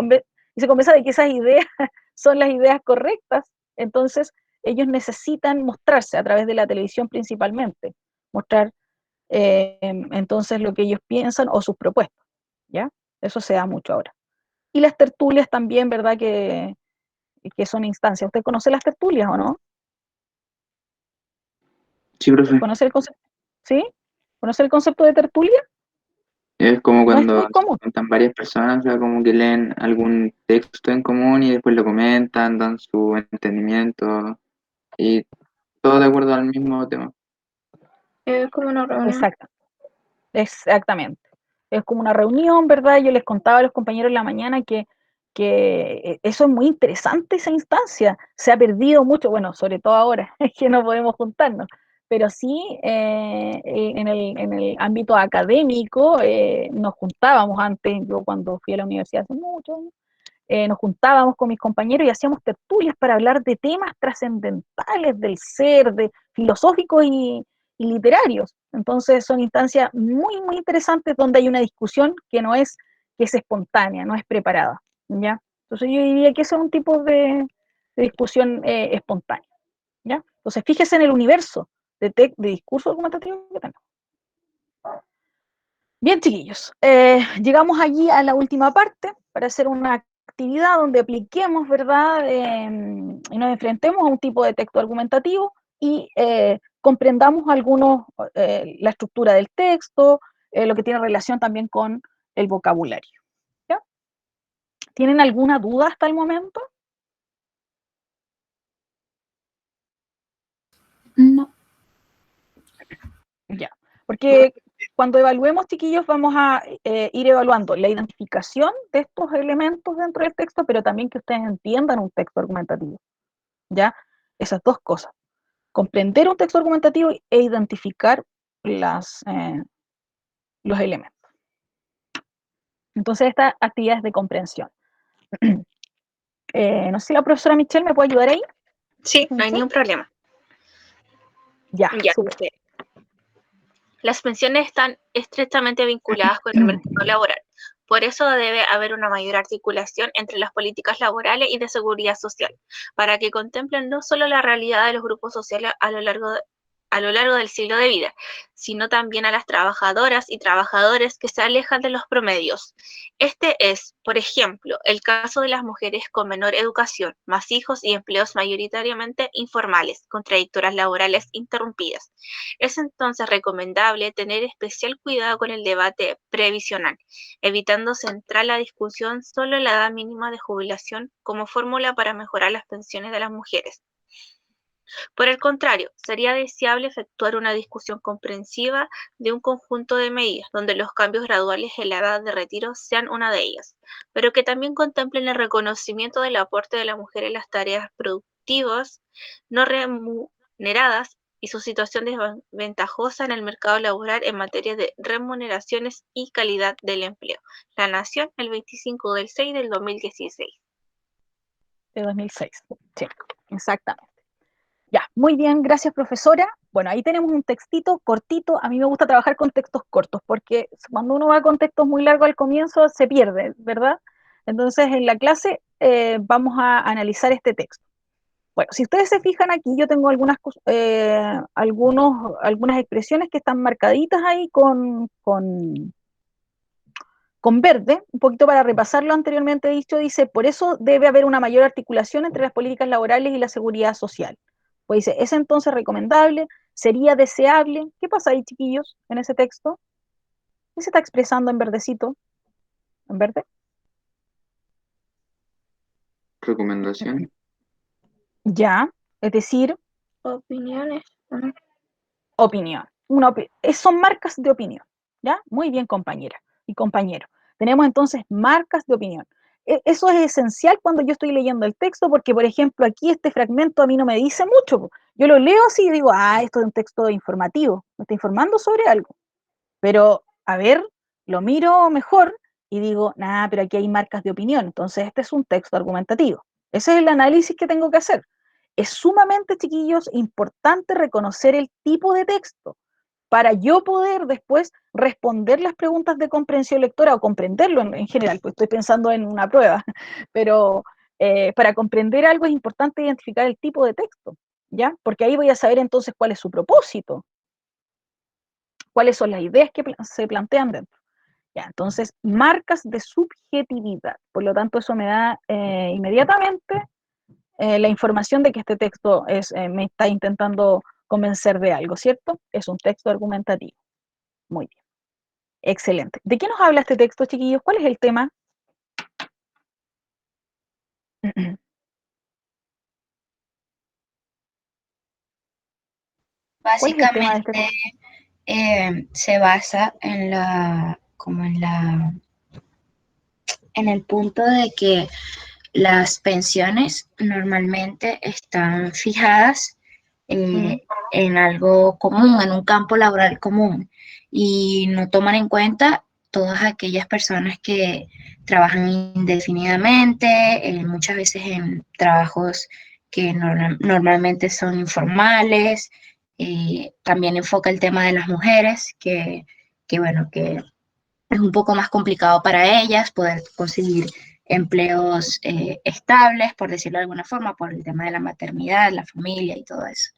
se convenza de que esas ideas son las ideas correctas. Entonces, ellos necesitan mostrarse a través de la televisión principalmente, mostrar entonces lo que ellos piensan o sus propuestas, ¿ya? Eso se da mucho ahora. Y las tertulias también, ¿verdad? Que son instancias. ¿Usted conoce las tertulias o no?
Sí, profe.
¿Conoce el concepto? ¿Sí? ¿Conoce el concepto de tertulia?
Es como
No es
cuando
muy
se
común.
juntan varias personas, o sea, como que leen algún texto en común y después lo comentan, dan su entendimiento y todo de acuerdo al mismo tema.
Es como una reunión.
Exacto. Exactamente. Es como una reunión, ¿verdad? Yo les contaba a los compañeros en la mañana que eso es muy interesante, esa instancia. Se ha perdido mucho, bueno, sobre todo ahora, es que no podemos juntarnos, pero sí en el ámbito académico nos juntábamos antes, yo cuando fui a la universidad hace mucho años, nos juntábamos con mis compañeros y hacíamos tertulias para hablar de temas trascendentales del ser, de filosóficos y literarios. Entonces son instancias muy, muy interesantes donde hay una discusión que es espontánea, no es preparada, ¿ya? Entonces yo diría que eso es un tipo de discusión espontánea, ¿ya? Entonces fíjese en el universo de discurso argumentativo que tenemos. Bien, chiquillos, llegamos allí a la última parte para hacer una actividad donde apliquemos, ¿verdad? Y nos enfrentemos a un tipo de texto argumentativo y comprendamos la estructura del texto, lo que tiene relación también con el vocabulario. ¿Ya? ¿Tienen alguna duda hasta el momento?
No.
Ya, porque cuando evaluemos, chiquillos, vamos a ir evaluando la identificación de estos elementos dentro del texto, pero también que ustedes entiendan un texto argumentativo, ¿ya? Esas dos cosas. Comprender un texto argumentativo e identificar los elementos. Entonces, esta actividad es de comprensión. No sé si la profesora Michelle me puede ayudar ahí.
Sí, no hay ningún problema.
Ya,
Ya,
súper.
dice, las pensiones están estrechamente vinculadas con el mercado laboral. Por eso debe haber una mayor articulación entre las políticas laborales y de seguridad social, para que contemplen no solo la realidad de los grupos sociales a lo largo del ciclo de vida, sino también a las trabajadoras y trabajadores que se alejan de los promedios. Este es, por ejemplo, el caso de las mujeres con menor educación, más hijos y empleos mayoritariamente informales, con trayectorias laborales interrumpidas. Es entonces recomendable tener especial cuidado con el debate previsional, evitando centrar la discusión solo en la edad mínima de jubilación como fórmula para mejorar las pensiones de las mujeres. Por el contrario, sería deseable efectuar una discusión comprensiva de un conjunto de medidas, donde los cambios graduales en la edad de retiro sean una de ellas, pero que también contemplen el reconocimiento del aporte de la mujer en las tareas productivas no remuneradas y su situación desventajosa en el mercado laboral en materia de remuneraciones y calidad del empleo. La Nación, el 25 del 6 del 2016.
De 2006, sí, exactamente. Ya, muy bien, gracias profesora. Bueno, ahí tenemos un textito cortito. A mí me gusta trabajar con textos cortos porque cuando uno va con textos muy largos al comienzo se pierde, ¿verdad? Entonces en la clase vamos a analizar este texto. Bueno, si ustedes se fijan aquí, yo tengo algunas expresiones que están marcaditas ahí con verde, un poquito para repasar lo anteriormente dicho, dice, por eso debe haber una mayor articulación entre las políticas laborales y la seguridad social. Pues dice, es entonces recomendable, sería deseable. ¿Qué pasa ahí, chiquillos, en ese texto? ¿Qué se está expresando en verdecito? ¿En verde?
Recomendación.
Ya, es decir,
Opiniones. ¿No?
opinión. Son marcas de opinión, ¿ya? Muy bien, compañera y compañero. Tenemos entonces marcas de opinión. Eso es esencial cuando yo estoy leyendo el texto, porque, por ejemplo, aquí este fragmento a mí no me dice mucho. Yo lo leo así y digo, esto es un texto informativo, me está informando sobre algo. Pero, a ver, lo miro mejor y digo, nada, pero aquí hay marcas de opinión, entonces este es un texto argumentativo. Ese es el análisis que tengo que hacer. Es sumamente, chiquillos, importante reconocer el tipo de texto para yo poder después responder las preguntas de comprensión lectora o comprenderlo en general, pues estoy pensando en una prueba, pero para comprender algo es importante identificar el tipo de texto, ¿ya? Porque ahí voy a saber entonces cuál es su propósito, cuáles son las ideas que se plantean dentro. Ya, entonces, marcas de subjetividad. Por lo tanto, eso me da inmediatamente la información de que este texto me está intentando convencer de algo, ¿cierto? Es un texto argumentativo. Muy bien. Excelente. ¿De qué nos habla este texto, chiquillos? ¿Cuál es el tema? ¿Cuál es el tema de este texto?
Básicamente se basa en el punto de que las pensiones normalmente están fijadas en algo común, en un campo laboral común, y no toman en cuenta todas aquellas personas que trabajan indefinidamente, muchas veces en trabajos que normalmente son informales. También enfoca el tema de las mujeres, que es un poco más complicado para ellas poder conseguir empleos estables, por decirlo de alguna forma, por el tema de la maternidad, la familia y todo eso.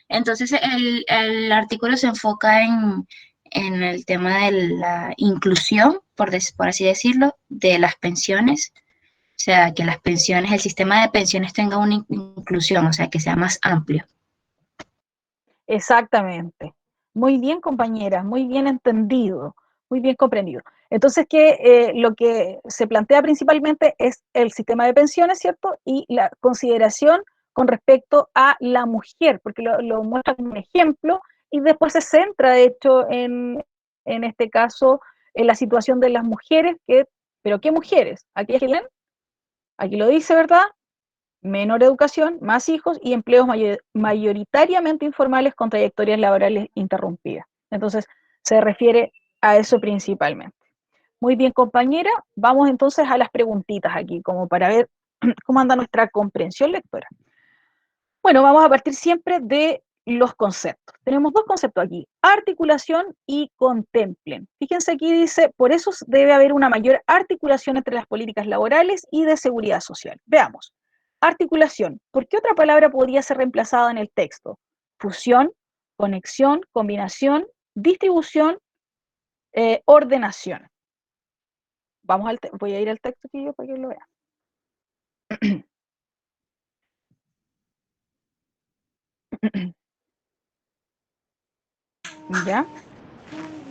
Entonces, el artículo se enfoca en el tema de la inclusión, por así decirlo, de las pensiones. O sea, que las pensiones, el sistema de pensiones tenga una inclusión, o sea, que sea más amplio.
Exactamente. Muy bien, compañera, muy bien entendido, muy bien comprendido. Entonces, que lo que se plantea principalmente es el sistema de pensiones, ¿cierto? Y la consideración con respecto a la mujer, porque lo muestra como un ejemplo y después se centra, de hecho, en este caso, en la situación de las mujeres, pero ¿qué mujeres? Aquí lo dice, ¿verdad? Menor educación, más hijos y empleos mayoritariamente informales con trayectorias laborales interrumpidas. Entonces, se refiere a eso principalmente. Muy bien, compañera, vamos entonces a las preguntitas aquí, como para ver cómo anda nuestra comprensión lectora. Bueno, vamos a partir siempre de los conceptos. Tenemos dos conceptos aquí, articulación y contemplen. Fíjense aquí dice, por eso debe haber una mayor articulación entre las políticas laborales y de seguridad social. Veamos. Articulación. ¿Por qué otra palabra podría ser reemplazada en el texto? Fusión, conexión, combinación, distribución, ordenación. Voy a ir al texto aquí yo para que lo vean. ¿Ya?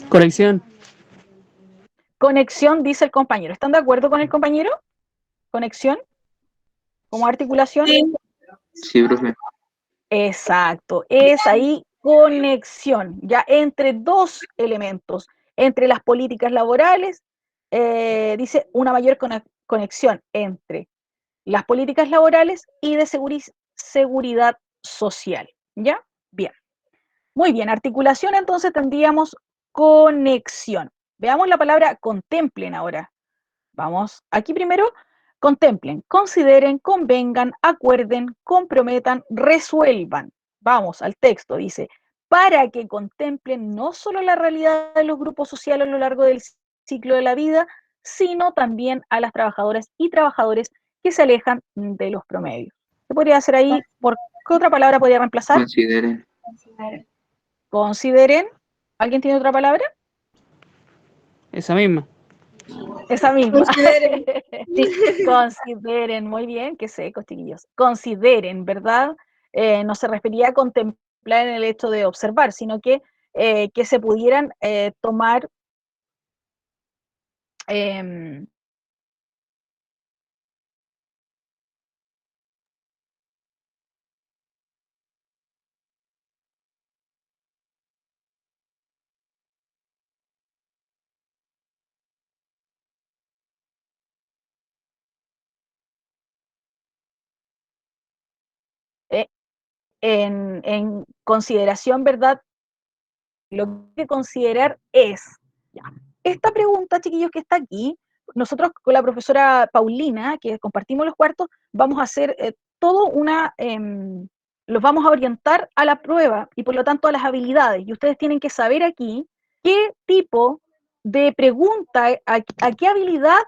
Conexión.
Conexión, dice el compañero. ¿Están de acuerdo con el compañero? ¿Conexión? ¿Como articulación?
Sí, profe.
Exacto. Es ahí conexión, ya entre dos elementos, entre las políticas laborales, dice una mayor conexión entre las políticas laborales y de seguridad social. ¿Ya? Bien. Muy bien, articulación entonces tendríamos conexión. Veamos la palabra contemplen ahora. Vamos, aquí primero, contemplen, consideren, convengan, acuerden, comprometan, resuelvan. Vamos al texto, dice, para que contemplen no solo la realidad de los grupos sociales a lo largo del ciclo de la vida, sino también a las trabajadoras y trabajadores que se alejan de los promedios. ¿Qué podría hacer ahí? ¿Por qué otra palabra podría reemplazar?
Consideren.
Consideren. ¿Alguien tiene otra palabra?
Esa misma.
Esa misma.
Consideren.
Consideren, muy bien, qué secos, chiquillos. Consideren, ¿verdad? No se refería a contemplar en el hecho de observar, sino que se pudieran tomar en consideración, ¿verdad? Lo que hay que considerar es, ya, esta pregunta, chiquillos, que está aquí, nosotros con la profesora Paulina, que compartimos los cuartos, vamos a hacer todo los vamos a orientar a la prueba y por lo tanto a las habilidades. Y ustedes tienen que saber aquí qué tipo de pregunta, a qué habilidad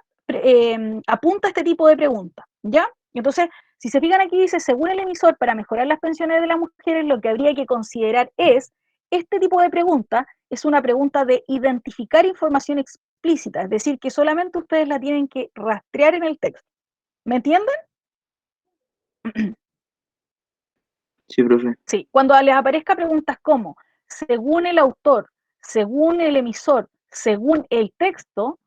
apunta este tipo de pregunta, ¿ya? Entonces, si se fijan aquí, dice, según el emisor, para mejorar las pensiones de las mujeres, lo que habría que considerar es este tipo de pregunta es una pregunta de identificar información explícita, es decir, que solamente ustedes la tienen que rastrear en el texto. ¿Me entienden?
Sí, profe.
Sí, cuando les aparezca preguntas como, según el autor, según el emisor, según el texto,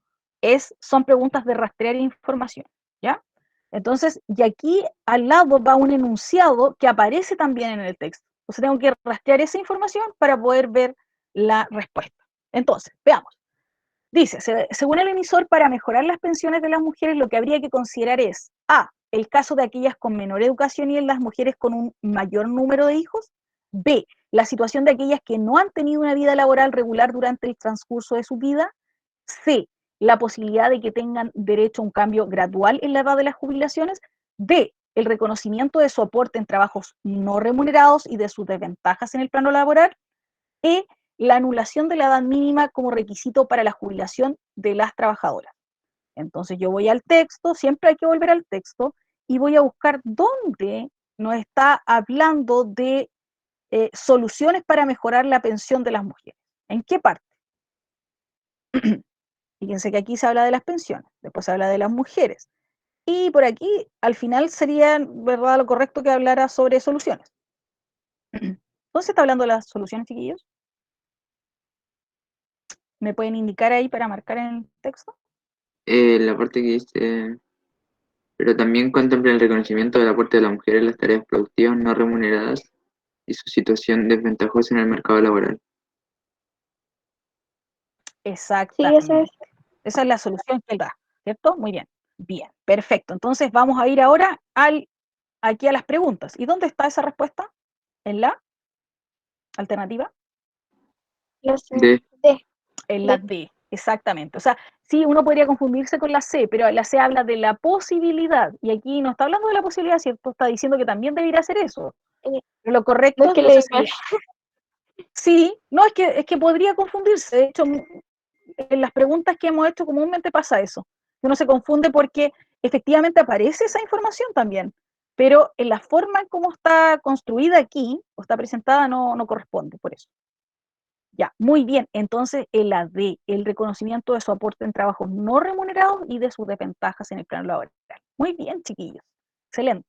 son preguntas de rastrear información, ¿ya? Entonces, y aquí al lado va un enunciado que aparece también en el texto. Entonces tengo que rastrear esa información para poder ver la respuesta. Entonces, veamos. Dice, según el emisor, para mejorar las pensiones de las mujeres, lo que habría que considerar es, A, el caso de aquellas con menor educación y en las mujeres con un mayor número de hijos. B, la situación de aquellas que no han tenido una vida laboral regular durante el transcurso de su vida. C, la posibilidad de que tengan derecho a un cambio gradual en la edad de las jubilaciones. D, el reconocimiento de su aporte en trabajos no remunerados y de sus desventajas en el plano laboral. E, la anulación de la edad mínima como requisito para la jubilación de las trabajadoras. Entonces yo voy al texto, siempre hay que volver al texto, y voy a buscar dónde nos está hablando de soluciones para mejorar la pensión de las mujeres. ¿En qué parte? Fíjense que aquí se habla de las pensiones, después se habla de las mujeres, y por aquí al final sería, ¿verdad?, lo correcto que hablara sobre soluciones. ¿Dónde se está hablando de las soluciones, chiquillos? ¿Me pueden indicar ahí para marcar en el texto?
La parte que dice, pero también contempla el reconocimiento del aporte de la mujer en las tareas productivas no remuneradas y su situación desventajosa en el mercado laboral.
Exactamente. Esa es la solución que él da, ¿cierto? Muy bien. Bien, perfecto. Entonces vamos a ir ahora aquí a las preguntas. ¿Y dónde está esa respuesta? ¿En la alternativa?
D.
En la D, exactamente. O sea, sí, uno podría confundirse con la C, pero la C habla de la posibilidad, y aquí no está hablando de la posibilidad, ¿cierto? Está diciendo que también debería hacer eso. Pero lo correcto
No es que
entonces
le
sería... Sí, no, es que podría confundirse. De hecho, en las preguntas que hemos hecho comúnmente pasa eso. Uno se confunde porque efectivamente aparece esa información también, pero en la forma en cómo está construida aquí, o está presentada, no corresponde, por eso. Ya, muy bien. Entonces, el AD, el reconocimiento de su aporte en trabajos no remunerados y de sus desventajas en el plano laboral. Muy bien, chiquillos. Excelente.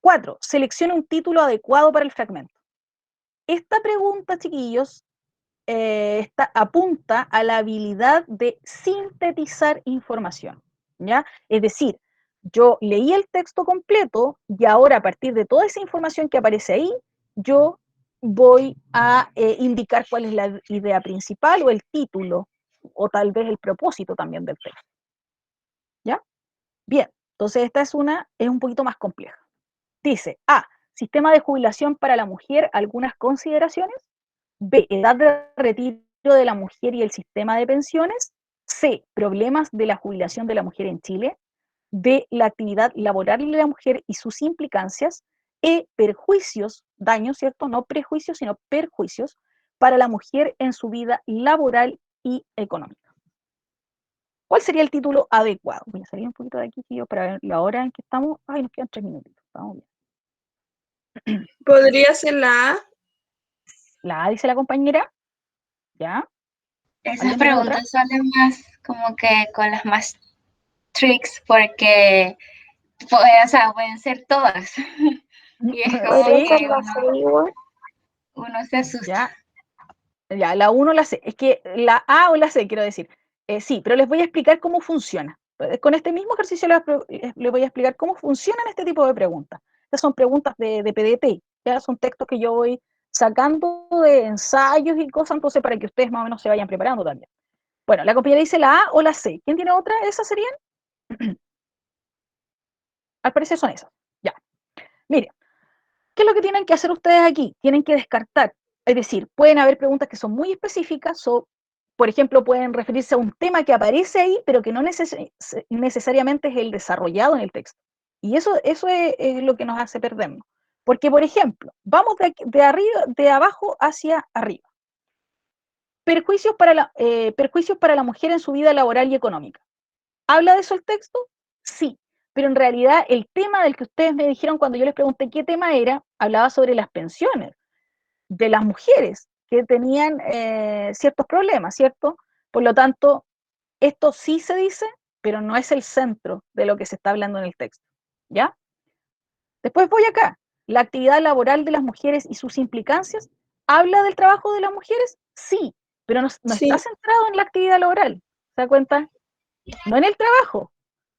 4. Selecciona un título adecuado para el fragmento. Esta pregunta, chiquillos, apunta a la habilidad de sintetizar información, ¿ya? Es decir, yo leí el texto completo y ahora a partir de toda esa información que aparece ahí, yo voy a indicar cuál es la idea principal o el título, o tal vez el propósito también del texto. ¿Ya? Bien, entonces esta es un poquito más compleja. Dice, A, sistema de jubilación para la mujer, algunas consideraciones. B, edad de retiro de la mujer y el sistema de pensiones. C, problemas de la jubilación de la mujer en Chile. D, la actividad laboral de la mujer y sus implicancias. E, perjuicios, daños, ¿cierto? No prejuicios, sino perjuicios para la mujer en su vida laboral y económica. ¿Cuál sería el título adecuado? Voy a salir un poquito de aquí, tío, para ver la hora en que estamos. Ay, nos quedan 3 minutitos. Estamos bien.
¿Podría ser la A?
La A, dice la compañera. ¿Ya?
Esas preguntas salen más como que con las más tricks porque pueden ser todas. Y es como que uno se asusta.
Ya, la 1 la C. Es que la A o la C, quiero decir. Sí, pero les voy a explicar cómo funciona. Con este mismo ejercicio les voy a explicar cómo funcionan este tipo de preguntas. Estas son preguntas de PDT, ¿ya? Son textos que yo voy sacando de ensayos y cosas, entonces para que ustedes más o menos se vayan preparando también. Bueno, la compañera dice la A o la C. ¿Quién tiene otra? ¿Esas serían? Al parecer son esas. Ya. Miren, ¿qué es lo que tienen que hacer ustedes aquí? Tienen que descartar. Es decir, pueden haber preguntas que son muy específicas o, por ejemplo, pueden referirse a un tema que aparece ahí, pero que no necesariamente es el desarrollado en el texto. Y eso es lo que nos hace perdernos. Porque, por ejemplo, vamos de abajo hacia arriba. Perjuicios para la mujer en su vida laboral y económica. ¿Habla de eso el texto? Sí, pero en realidad el tema del que ustedes me dijeron cuando yo les pregunté qué tema era, hablaba sobre las pensiones de las mujeres. que tenían ciertos problemas, ¿cierto? Por lo tanto, esto sí se dice, pero no es el centro de lo que se está hablando en el texto, ¿ya? Después voy acá. La actividad laboral de las mujeres y sus implicancias. ¿Habla del trabajo de las mujeres? Sí, pero no
Sí.
está centrado en la actividad laboral. ¿Se da cuenta? No en el trabajo.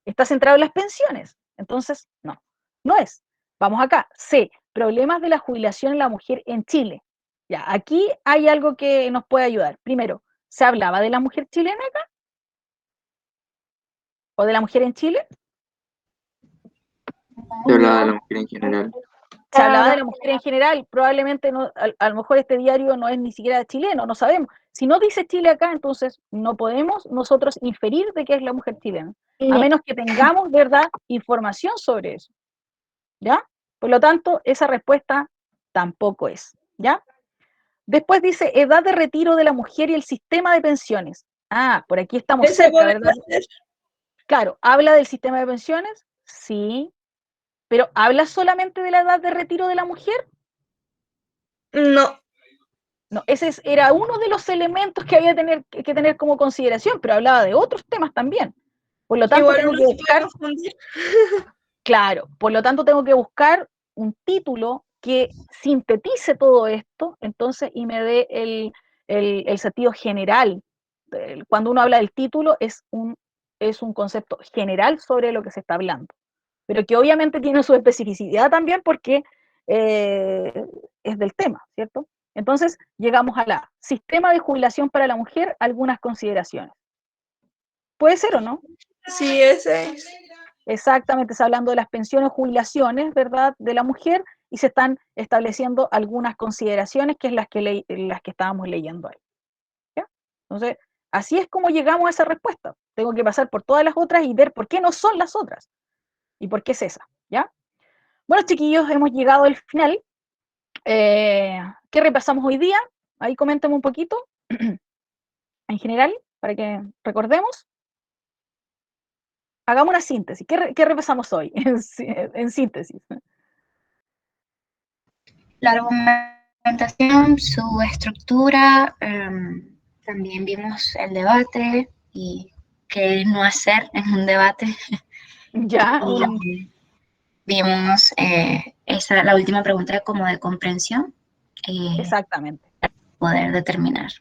Está centrado en las pensiones. Entonces, no, no es. Vamos acá. C. Problemas de la jubilación en la mujer en Chile. Ya, aquí hay algo que nos puede ayudar. Primero, ¿se hablaba de la mujer chilena acá? ¿O de la mujer en Chile?
Se hablaba de la mujer en general.
Se hablaba de la mujer en general, probablemente no, a lo mejor este diario no es ni siquiera chileno, no sabemos. Si no dice Chile acá, entonces no podemos nosotros inferir de qué es la mujer chilena, a
No.
menos que tengamos, ¿verdad?, información sobre eso, ¿ya? Por lo tanto, esa respuesta tampoco es, ¿ya? Después dice edad de retiro de la mujer y el sistema de pensiones. Ah, por aquí estamos
Ese
cerca,
podría
¿verdad?
ser.
Claro, ¿habla del sistema de pensiones? Sí, pero ¿habla solamente de la edad de retiro de la mujer?
No.
No, era uno de los elementos que había que tener como consideración, pero hablaba de otros temas también. Por lo tanto,
Igual
tengo
uno
que
se puede
buscar,
confundir.
claro, por lo tanto tengo que buscar un título que sintetice todo esto, entonces, y me dé el sentido general. Cuando uno habla del título, es un concepto general sobre lo que se está hablando, pero que obviamente tiene su especificidad también porque es del tema, ¿cierto? Entonces, llegamos a la sistema de jubilación para la mujer, algunas consideraciones. ¿Puede ser o no?
Sí, ese es.
Exactamente, está hablando de las pensiones, jubilaciones, ¿verdad?, de la mujer, y se están estableciendo algunas consideraciones, que es las que estábamos leyendo ahí. ¿Ya? Entonces, así es como llegamos a esa respuesta. Tengo que pasar por todas las otras y ver por qué no son las otras y por qué es esa, ¿ya? Bueno, chiquillos, hemos llegado al final. ¿Qué repasamos hoy día? Ahí coméntame un poquito, en general, para que recordemos. Hagamos una síntesis. ¿Qué repasamos hoy en síntesis?
La argumentación, su estructura, también vimos el debate y qué no hacer en un debate.
Ya.
Y vimos la última pregunta como de comprensión.
Exactamente.
Poder determinar.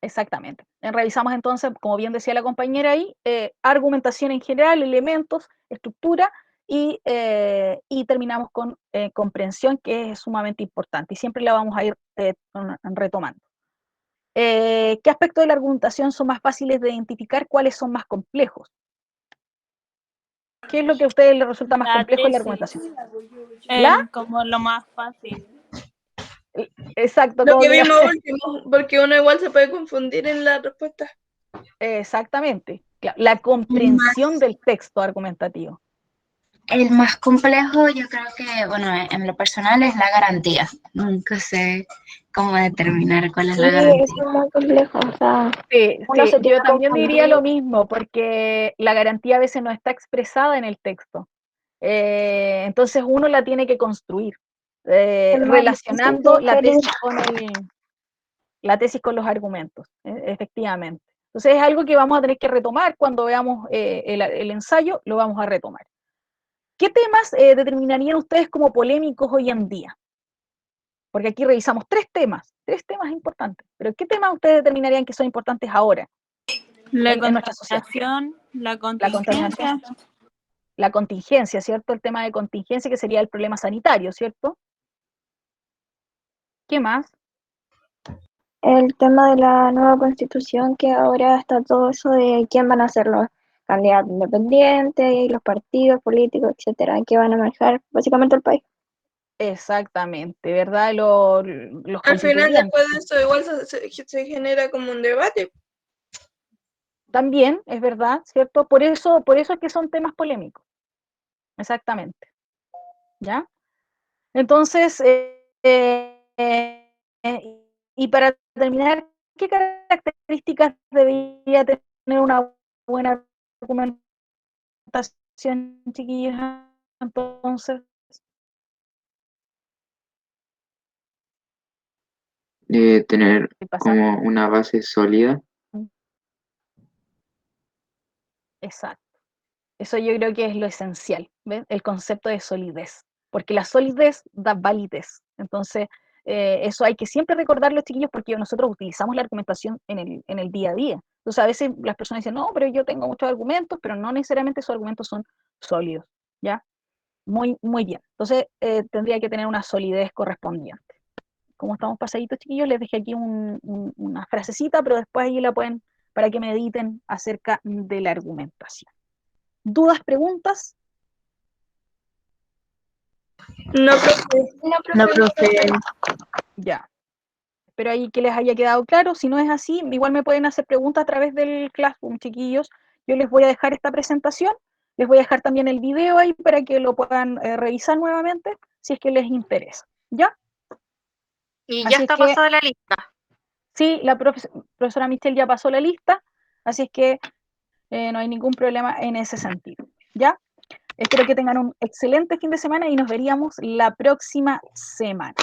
Exactamente. Revisamos entonces, como bien decía la compañera ahí, argumentación en general, elementos, estructura, y terminamos con comprensión, que es sumamente importante y siempre la vamos a ir retomando. ¿Qué aspectos de la argumentación son más fáciles de identificar? ¿Cuáles son más complejos? ¿Qué es lo que a ustedes les resulta más complejo en la argumentación?
Como lo más fácil.
Exacto.
Lo que vimos último, porque uno igual se puede confundir en la respuesta.
Exactamente. La comprensión del texto argumentativo.
El más complejo, yo creo que, bueno, en lo personal es la garantía. Nunca sé cómo determinar cuál es la garantía.
Sí, es muy complejo. O sea,
Sí,
uno se
yo
tiene
también diría lo mismo, porque la garantía a veces no está expresada en el texto. Entonces uno la tiene que construir, relacionando la tesis con los argumentos, efectivamente. Entonces es algo que vamos a tener que retomar cuando veamos el ensayo, lo vamos a retomar. ¿Qué temas determinarían ustedes como polémicos hoy en día? Porque aquí revisamos tres temas importantes, pero ¿qué temas ustedes determinarían que son importantes ahora en nuestra sociedad?
La contingencia.
La contingencia, ¿cierto? El tema de contingencia, que sería el problema sanitario, ¿cierto? ¿Qué más?
el tema de la nueva constitución, que ahora está todo eso de quién van a ser los candidatos independientes y los partidos políticos, etcétera, que van a manejar básicamente el país.
Exactamente, ¿verdad? Los
Al final,
constituyentes.
después de eso, igual se genera como un debate.
También, es verdad, ¿cierto? Por eso es que son temas polémicos. Exactamente. ¿Ya? Entonces, y para terminar, ¿qué características debería tener una buena argumentación, chiquillos? Entonces,
tener
¿Qué pasa?
como una base sólida.
Exacto. Eso yo creo que es lo esencial, ¿ves? El concepto de solidez, porque la solidez da validez. Entonces, eso hay que siempre recordarlo, chiquillos, porque nosotros utilizamos la argumentación en el día a día. Entonces, a veces las personas dicen, no, pero yo tengo muchos argumentos, pero no necesariamente esos argumentos son sólidos, ¿ya? Muy, muy bien. Entonces, tendría que tener una solidez correspondiente. Como estamos pasaditos, chiquillos, les dejé aquí una frasecita, pero después ahí la pueden, para que mediten acerca de la argumentación. ¿Dudas, preguntas?
No, profe.
No, profe.
Ya. Espero ahí que les haya quedado claro. Si no es así, igual me pueden hacer preguntas a través del Classroom, chiquillos. Yo les voy a dejar esta presentación. Les voy a dejar también el video ahí para que lo puedan revisar nuevamente, si es que les interesa. ¿Ya?
Y
Así
ya
es
está
que,
pasada la lista.
sí, la profesora Michelle ya pasó la lista, así es que no hay ningún problema en ese sentido. ¿Ya? Espero que tengan un excelente fin de semana y nos veríamos la próxima semana.